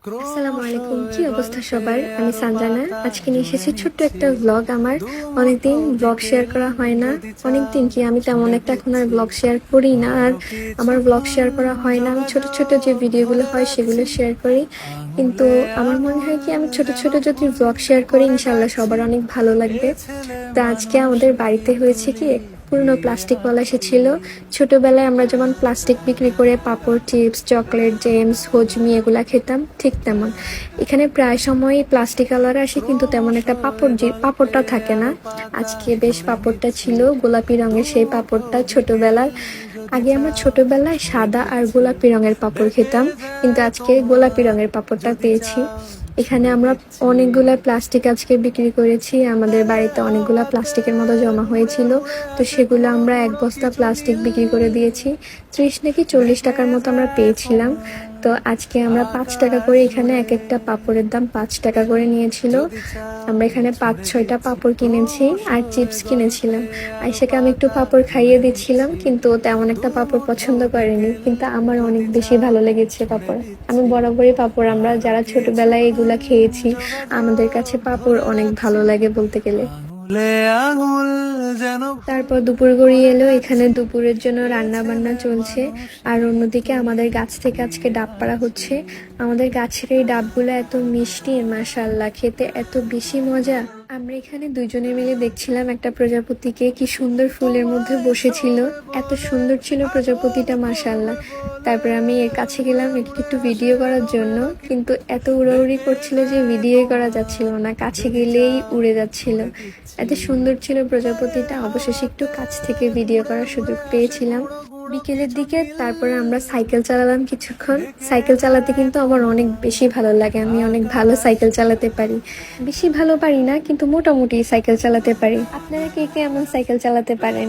আসসালামু আলাইকুম, কি অবস্থা সবার? আমি সানজানা। আজকে নিয়ে এসেছি ছোট্ট একটা ব্লগ। আমার অনেকদিন ব্লগ শেয়ার করা হয় না। অনেকদিন কি আমি তেমন একটা এখন আর ব্লগ শেয়ার করি না। আর আমার ব্লগ শেয়ার করা হয় না। আমি ছোট ছোট যে ভিডিওগুলো হয় সেগুলো শেয়ার করি। কিন্তু আমার মনে হয় কি আমি ছোট ছোট যদি ব্লগ শেয়ার করি ইনশাল্লাহ সবার অনেক ভালো লাগবে। তো আজকে আমাদের বাড়িতে হয়েছে কি, পুরনো প্লাস্টিকওয়ালা এসেছিল। ছোটবেলায় আমরা যেমন প্লাস্টিক বিক্রি করে পাপড়, চিপস, চকলেট, জেমস, হজমি এগুলা খেতাম, ঠিক তেমন এখানে প্রায় সময় প্লাস্টিকওয়ালারা আসে, কিন্তু তেমন একটা পাপড়টা থাকে না। আজকে বেশ পাপড়টা ছিল গোলাপি রঙের। সেই পাপড়টা ছোটবেলার, আগে আমরা ছোটবেলায় সাদা আর গোলাপি রঙের পাপড় খেতাম, কিন্তু আজকে গোলাপি রঙের পাপড়টা পেয়েছি। এখানে আমরা অনেকগুলা প্লাস্টিক আজকে বিক্রি করেছি। আমাদের বাড়িতে অনেকগুলা প্লাস্টিকের মতো জমা হয়েছিল, তো সেগুলো আমরা এক বস্তা প্লাস্টিক বিক্রি করে দিয়েছি। 30 নাকি 40 টাকার মতো আমরা পেয়েছিলাম। তো আজকে আমরা 5 টাকা করে, এখানে এক একটা পাপড়ের দাম 5 টাকা করে নিয়েছিল। আমরা এখানে 5-6টা পাপড় কিনেছি আর চিপস কিনেছিলাম। আয়শাকে আমি একটু পাপড় খাইয়ে দিচ্ছিলাম, কিন্তু ও তেমন একটা পাপড় পছন্দ করেনি, কিন্তু আমার অনেক বেশি ভালো লেগেছে পাপড়। আমি বরাবরই পাপড়, আমরা যারা ছোটবেলায় এগুলা খেয়েছি আমাদের কাছে পাপড় অনেক ভালো লাগে বলতে গেলে। তারপর দুপুর গড়িয়ে এলো। এখানে দুপুরের জন্য রান্না বান্না চলছে। আর অন্যদিকে আমাদের গাছ থেকে আজকে ডাব পাড়া হচ্ছে। আমাদের গাছের এই ডাবগুলো এত মিষ্টি, মাশাআল্লাহ, খেতে এত বেশি মজা। আমরা এখানে দুইজনে মিলে দেখছিলাম একটা প্রজাপতিকে, কি সুন্দর ফুলের মধ্যে বসেছিল। এত সুন্দর ছিল প্রজাপতিটা, মাশাআল্লাহ। তারপর আমি এর কাছে গেলাম এটাকে একটু ভিডিও করার জন্য, কিন্তু এত উড়াউড়ি করছিল যে ভিডিও করা যাচ্ছিল না, কাছে গেলেই উড়ে যাচ্ছিল। এত সুন্দর ছিল প্রজাপতিটা। অবশেষে একটু কাছ থেকে ভিডিও করার সুযোগ পেয়েছিলাম বিকেলের দিকে। তারপরে আমরা সাইকেল চালালাম কিছুক্ষণ। সাইকেল চালাতে কিন্তু আমার অনেক বেশি ভালো লাগে। আমি অনেক ভালো সাইকেল চালাতে পারি। বেশি ভালো পারি না, কিন্তু মোটামুটি সাইকেল চালাতে পারি। আপনারা কে কে এমন সাইকেল চালাতে পারেন?